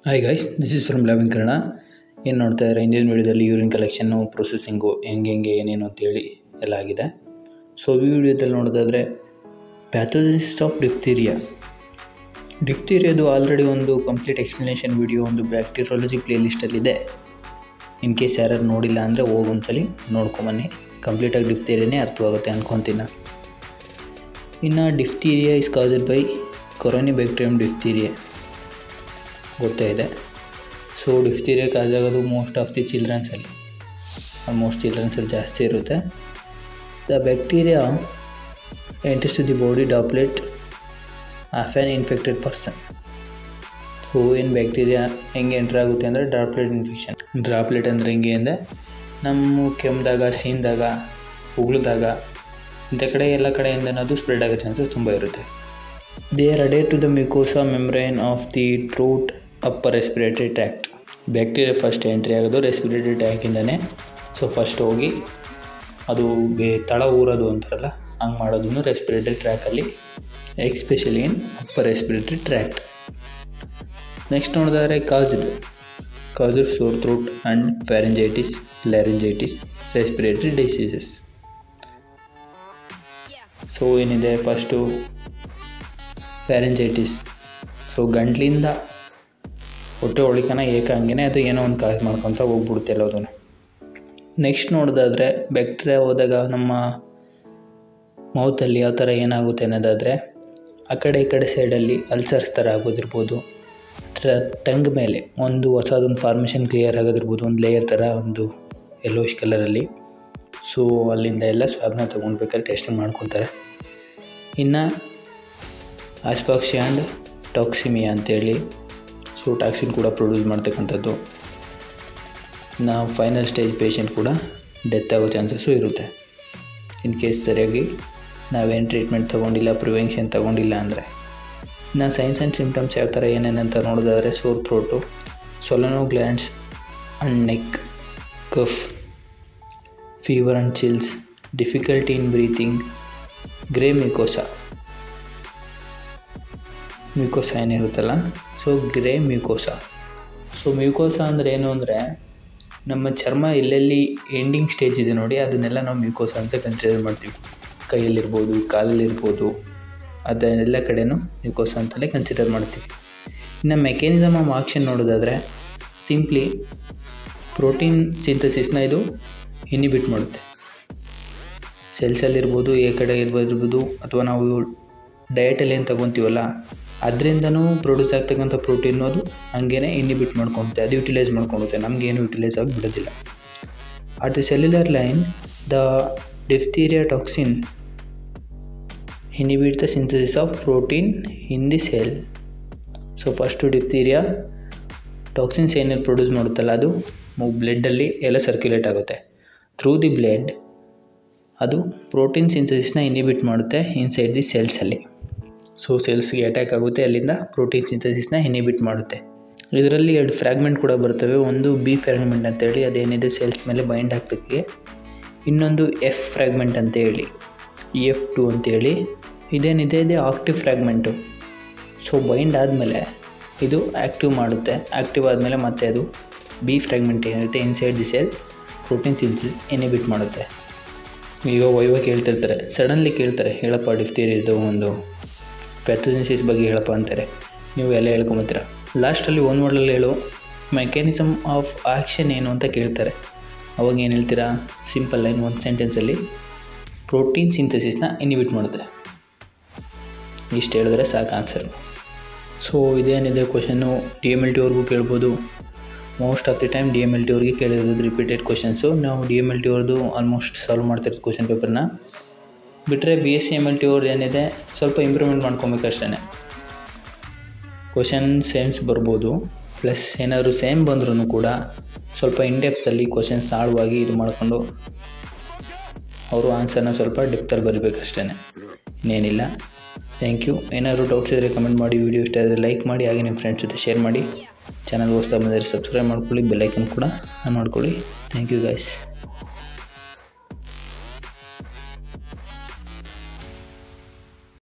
Hi guys, this is from lab in Kannada. ಏನು ನೋಡ್ತಾ ಇದ್ದಾರೆ, ಇಂಡಿಯನ್ ವಿಡಿಯೋದಲ್ಲಿ ಯೂರಿನ್ ಕಲೆಕ್ಷನ್ನು, ಪ್ರೊಸೆಸಿಂಗು ಹೆಂಗೆ ಏನೇನು ಅಂತೇಳಿ ಎಲ್ಲ ಆಗಿದೆ. ಸೊ ಈ ವಿಡಿಯೋದಲ್ಲಿ ನೋಡೋದಾದರೆ ಪ್ಯಾಥೋಜೆನಿಸಿಸ್ ಆಫ್ ಡಿಫ್ತೀರಿಯಾದು ಆಲ್ರೆಡಿ ಒಂದು ಕಂಪ್ಲೀಟ್ ಎಕ್ಸ್ಪ್ಲನೇಷನ್ ವಿಡಿಯೋ ಒಂದು ಬ್ಯಾಕ್ಟೀರಿಯಾಲಜಿ ಪ್ಲೇಲಿಸ್ಟಲ್ಲಿದೆ. ಇನ್ ಕೇಸ್ ಯಾರು ನೋಡಿಲ್ಲ ಅಂದರೆ ಹೋಗೊಂತಲಿ ನೋಡ್ಕೊಂಬನ್ನಿ. ಕಂಪ್ಲೀಟಾಗಿ ಡಿಫ್ತೀರಿಯಾನೇ ಅರ್ಥವಾಗುತ್ತೆ ಅಂದ್ಕೊತೀನಿ ನಾನು. ಇನ್ನು diphtheria is caused by corynebacterium diphtheria ಗೊತ್ತೇ ಇದೆ. ಸೊ ಡಿಫ್ತೀರಿಯಾ ಕಾಸ್ ಆಗೋದು ಮೋಸ್ಟ್ ಆಫ್ ದಿ ಚಿಲ್ಡ್ರನ್ಸಲ್ಲಿ, ಆಲ್ಮೋಸ್ಟ್ ಚಿಲ್ಡ್ರನ್ಸಲ್ಲಿ ಜಾಸ್ತಿ ಇರುತ್ತೆ. The bacteria enters to the body droplet of an infected person. So ಏನು ಬ್ಯಾಕ್ಟೀರಿಯಾ ಹೆಂಗೆ ಎಂಟ್ರ್ ಆಗುತ್ತೆ ಅಂದರೆ ಡ್ರಾಪ್ಲೆಟ್ ಇನ್ಫೆಕ್ಷನ್. ಡ್ರಾಪ್ಲೆಟ್ ಅಂದರೆ ಹೆಂಗೆ ಅಂದರೆ ನಮ್ಮ ಕೆಮ್ಮಿದಾಗ, ಸೀನ್ದಾಗ, ಉಗುಳಿದಾಗ ಇಂಥ ಕಡೆ ಎಲ್ಲ ಕಡೆಯಿಂದ ಅದು ಸ್ಪ್ರೆಡ್ ಆಗೋ ಚಾನ್ಸಸ್ ತುಂಬ ಇರುತ್ತೆ. ದೇ ಆರ್ ಅಡೇಟ್ to the mucosa membrane of the throat upper respiratory tract. Bacteria first entry ಆಗೋದು ರೆಸ್ಪಿರೇಟರಿ ಟ್ರ್ಯಾಕಿಂದನೇ. ಸೊ ಫಸ್ಟ್ ಹೋಗಿ ಅದು ತಳ ಊರೋದು ಅಂತಾರಲ್ಲ, ಹಂಗೆ ಮಾಡೋದನ್ನು ರೆಸ್ಪಿರೇಟರಿ ಟ್ರ್ಯಾಕಲ್ಲಿ, especially in upper respiratory tract. Next ನೋಡಿದ್ರೆ caused sore throat and pharyngitis, laryngitis, respiratory diseases. So ಏನಿದೆ ಫಸ್ಟು ಫ್ಯಾರಿಂಜೈಟಿಸ್. ಸೊ ಗಂಟ್ಲಿಂದ ಹೊಟ್ಟೆ ಒಳಿಕನ ಏಕಾಂಗಿನೇ ಅದು ಏನೋ ಒಂದು ಕಾಸ್ ಮಾಡ್ಕೊತ ಹೋಗ್ಬಿಡುತ್ತೆ ಎಲ್ಲೋದನ್ನು. ನೆಕ್ಸ್ಟ್ ನೋಡೋದಾದರೆ ಬ್ಯಾಕ್ಟೀರಿಯಾ ಹೋದಾಗ ನಮ್ಮ ಮೌತಲ್ಲಿ ಯಾವ ಥರ ಏನಾಗುತ್ತೆ ಅನ್ನೋದಾದರೆ ಆ ಕಡೆ ಈ ಕಡೆ ಸೈಡಲ್ಲಿ ಅಲ್ಸರ್ಸ್ ಥರ ಆಗೋದಿರ್ಬೋದು, ಟಂಗ್ ಮೇಲೆ ಒಂದು ಹೊಸದೊಂದು ಫಾರ್ಮೇಷನ್ ಕ್ಲಿಯರ್ ಆಗೋದಿರ್ಬೋದು, ಒಂದು ಲೇಯರ್ ಥರ ಒಂದು ಯೆಲ್ಲೋಯಿಶ್ ಕಲರಲ್ಲಿ. ಸೊ ಅಲ್ಲಿಂದ ಎಲ್ಲ ಸ್ವಾಬ್ನ ತೊಗೊಂಡ್ಬೇಕಾದ್ರೆ ಟೆಸ್ಟಿಂಗ್ ಮಾಡ್ಕೊತಾರೆ. ಇನ್ನು ಆಸ್ಪಾಕ್ಸಿಯಾ ಆ್ಯಂಡ್ ಟಾಕ್ಸಿಮಿಯಾ ಅಂತೇಳಿ, ಸೊ ಟಾಕ್ಸಿನ್ ಕೂಡ ಪ್ರೊಡ್ಯೂಸ್ ಮಾಡ್ತಕ್ಕಂಥದ್ದು. ನಾವು ಫೈನಲ್ ಸ್ಟೇಜ್ ಪೇಷಂಟ್ ಕೂಡ ಡೆತ್ ಆಗೋ ಚಾನ್ಸಸ್ಸು ಇರುತ್ತೆ ಇನ್ ಕೇಸ್ ಸರಿಯಾಗಿ ನಾವೇನು ಟ್ರೀಟ್ಮೆಂಟ್ ತೊಗೊಂಡಿಲ್ಲ, ಪ್ರಿವೆನ್ಷನ್ ತೊಗೊಂಡಿಲ್ಲ ಅಂದರೆ. ಇನ್ನು ಸೈನ್ಸ್ ಆ್ಯಂಡ್ ಸಿಮ್ಟಮ್ಸ್ ಯಾವ ಥರ ಏನೇನಂತ ನೋಡೋದಾದರೆ sore throat, swollen glands and neck, cough, fever and chills, difficulty in breathing, grey mucosa ಏನಿರುತ್ತಲ್ಲ, so grey mucosa. So mucosa ಅಂದರೆ ಏನು ಅಂದರೆ ನಮ್ಮ ಚರ್ಮ ಎಲ್ಲೆಲ್ಲಿ ಎಂಡಿಂಗ್ ಸ್ಟೇಜ್ ಇದೆ ನೋಡಿ, ಅದನ್ನೆಲ್ಲ ನಾವು ಮ್ಯೂಕೋಸಾ ಅಂತ ಕನ್ಸಿಡರ್ ಮಾಡ್ತೀವಿ. ಕೈಯಲ್ಲಿರ್ಬೋದು, ಕಾಲಲ್ಲಿರ್ಬೋದು, ಅದನ್ನೆಲ್ಲ ಕಡೆನೂ ಮ್ಯೂಕೋಸಾ ಅಂತಲೇ ಕನ್ಸಿಡರ್ ಮಾಡ್ತೀವಿ. ಇನ್ನು ಮೆಕ್ಯಾನಿಸಮ್ ಆಫ್ ಆಕ್ಷನ್ ನೋಡೋದಾದರೆ ಸಿಂಪ್ಲಿ ಪ್ರೋಟೀನ್ ಸಿಂಥಸಿಸ್ನ ಇದು ಇನಿಬಿಟ್ ಮಾಡುತ್ತೆ. ಸೆಲ್ಸಲ್ಲಿರ್ಬೋದು, ಈ ಕಡೆ ಇರ್ಬೋದು, ಅಥವಾ ನಾವು ಡಯಟಲ್ಲಿ ಏನು ತೊಗೊತೀವಲ್ಲ ಅದರಿಂದನೂ ಪ್ರೊಡ್ಯೂಸ್ ಆಗ್ತಕ್ಕಂಥ ಪ್ರೋಟೀನ್ ಅದು ಹಂಗೇ ಇನಿಬಿಟ್ ಮಾಡ್ಕೊಳುತ್ತೆ, ಅದು ಯುಟಿಲೈಸ್ ಮಾಡ್ಕೊಳುತ್ತೆ, ನಮಗೇನು ಯುಟಿಲೈಸ್ ಆಗಿ ಬಿಡೋದಿಲ್ಲ. At the cellular line the diphtheria toxin inhibit the synthesis of protein in the cell. So first diphtheria toxins ಏನೇನು ಪ್ರೊಡ್ಯೂಸ್ ಮಾಡುತ್ತಲ್ಲ ಅದು ಬ್ಲಡ್ಡಲ್ಲಿ ಎಲ್ಲ ಸರ್ಕ್ಯುಲೇಟ್ ಆಗುತ್ತೆ. ಥ್ರೂ ದಿ ಬ್ಲಡ್ ಅದು ಪ್ರೋಟೀನ್ ಸಿಂಥಸಿಸ್ನ ಇನಿಬಿಟ್ ಮಾಡುತ್ತೆ ಇನ್ಸೈಡ್ ದಿ ಸೆಲ್ಸಲ್ಲಿ. ಸೊ ಸೆಲ್ಸ್ಗೆ ಅಟ್ಯಾಕ್ ಆಗುತ್ತೆ, ಅಲ್ಲಿಂದ ಪ್ರೋಟೀನ್ ಸಿಂಥಸಿಸ್ನ ಇನಿಬಿಟ್ ಮಾಡುತ್ತೆ. ಇದರಲ್ಲಿ 2 ಫ್ರ್ಯಾಗ್ಮೆಂಟ್ ಕೂಡ ಬರ್ತವೆ. ಒಂದು ಬಿ ಫ್ರ್ಯಾಗ್ಮೆಂಟ್ ಅಂತೇಳಿ ಅದೇನಿದೆ ಸೆಲ್ಸ್ ಮೇಲೆ ಬೈಂಡ್ ಆಗ್ತಕ್ಕೆ, ಇನ್ನೊಂದು ಎಫ್ ಫ್ರ್ಯಾಗ್ಮೆಂಟ್ ಅಂತೇಳಿ, EF2 ಅಂತೇಳಿ. ಇದೇನಿದೆ ಇದೆ ಆಕ್ಟಿವ್ ಫ್ರ್ಯಾಗ್ಮೆಂಟು. ಸೊ ಬೈಂಡ್ ಆದಮೇಲೆ ಇದು ಆ್ಯಕ್ಟಿವ್ ಮಾಡುತ್ತೆ, ಆ್ಯಕ್ಟಿವ್ ಆದಮೇಲೆ ಮತ್ತೆ ಅದು ಬಿ ಫ್ರ್ಯಾಗ್ಮೆಂಟ್ ಏನಿರುತ್ತೆ inside the cell protein synthesis inhibit ಮಾಡುತ್ತೆ. ಈಗ ಕೇಳ್ತಿರ್ತಾರೆ, ಸಡನ್ಲಿ ಕೇಳ್ತಾರೆ, ಹೇಳಪ್ಪ ಡಿಫ್ತೀರಿಯಾದು ಒಂದು ಪ್ಯಾಥೋಜೆನಿಸಿಸ್ ಬಗ್ಗೆ ಹೇಳಪ್ಪ ಅಂತಾರೆ. ನೀವು ಎಲ್ಲ ಹೇಳ್ಕೊಂಬತ್ತೀರ. ಲಾಸ್ಟಲ್ಲಿ ಒಂದು ವರ್ಡಲ್ಲಿ ಹೇಳು ಮೆಕ್ಯಾನಿಸಮ್ ಆಫ್ ಆ್ಯಕ್ಷನ್ ಏನು ಅಂತ ಕೇಳ್ತಾರೆ. ಅವಾಗ ಏನು ಹೇಳ್ತೀರಾ? ಸಿಂಪಲ್ ಲೈನ್, ಒಂದು ಸೆಂಟೆನ್ಸಲ್ಲಿ ಪ್ರೋಟೀನ್ ಸಿಂಥಸಿಸ್ನ ಇನಿಬಿಟ್ ಮಾಡುತ್ತೆ, ಇಷ್ಟು ಹೇಳಿದ್ರೆ ಸಾಕು ಆನ್ಸರು. ಸೊ ಇದೇನಿದೆ ಕ್ವಶನ್ನು DMLT ಅವ್ರಿಗೂ ಕೇಳ್ಬೋದು. Most of the time DMLT ಅವ್ರಿಗೆ ಕೇಳಿರೋದು ರಿಪೀಟೆಡ್ ಕ್ವಶನ್ಸು. ನಾವು DMLT ಅವ್ರದ್ದು ಆಲ್ಮೋಸ್ಟ್ ಸಾಲ್ವ್ ಮಾಡ್ತಿರೋದು ಕ್ವಶನ್ ಪೇಪರ್ನ ಬಿಟ್ಟರೆ BSc MLT ಅವ್ರದ್ದು ಏನಿದೆ ಸ್ವಲ್ಪ ಇಂಪ್ರೂವ್ಮೆಂಟ್ ಮಾಡ್ಕೊಬೇಕು ಅಷ್ಟೇ. ಕ್ವಶನ್ ಸೇಮ್ಸ್ ಬರ್ಬೋದು, ಪ್ಲಸ್ ಏನಾದರೂ ಸೇಮ್ ಬಂದ್ರೂ ಕೂಡ ಸ್ವಲ್ಪ ಇನ್ಡೆಪ್ತಲ್ಲಿ ಕ್ವಶನ್ಸ್ ಆಳವಾಗಿ ಇದು ಮಾಡಿಕೊಂಡು ಅವರು ಆನ್ಸರ್ನ ಸ್ವಲ್ಪ ಡೆಪ್ತಲ್ಲಿ ಬರೀಬೇಕಷ್ಟೇ, ಇನ್ನೇನಿಲ್ಲ. Thank you. ಏನಾದರೂ ಡೌಟ್ಸ್ ಇದ್ದರೆ ಕಮೆಂಟ್ ಮಾಡಿ, ವಿಡಿಯೋ ಇಷ್ಟ ಆದರೆ ಲೈಕ್ ಮಾಡಿ, ಹಾಗೆ ನಿಮ್ಮ ಫ್ರೆಂಡ್ಸ್ ಜೊತೆ ಶೇರ್ ಮಾಡಿ. ಚಾನಲ್ಗೆ ಹೊಸ್ದಾಗಿ ಬಂದರೆ ಸಬ್ಸ್ಕ್ರೈಬ್ ಮಾಡ್ಕೊಳ್ಳಿ, ಬೆಲ್ಲೈಕನ್ ಕೂಡ ಆನ್ ಮಾಡ್ಕೊಳ್ಳಿ. Thank you guys.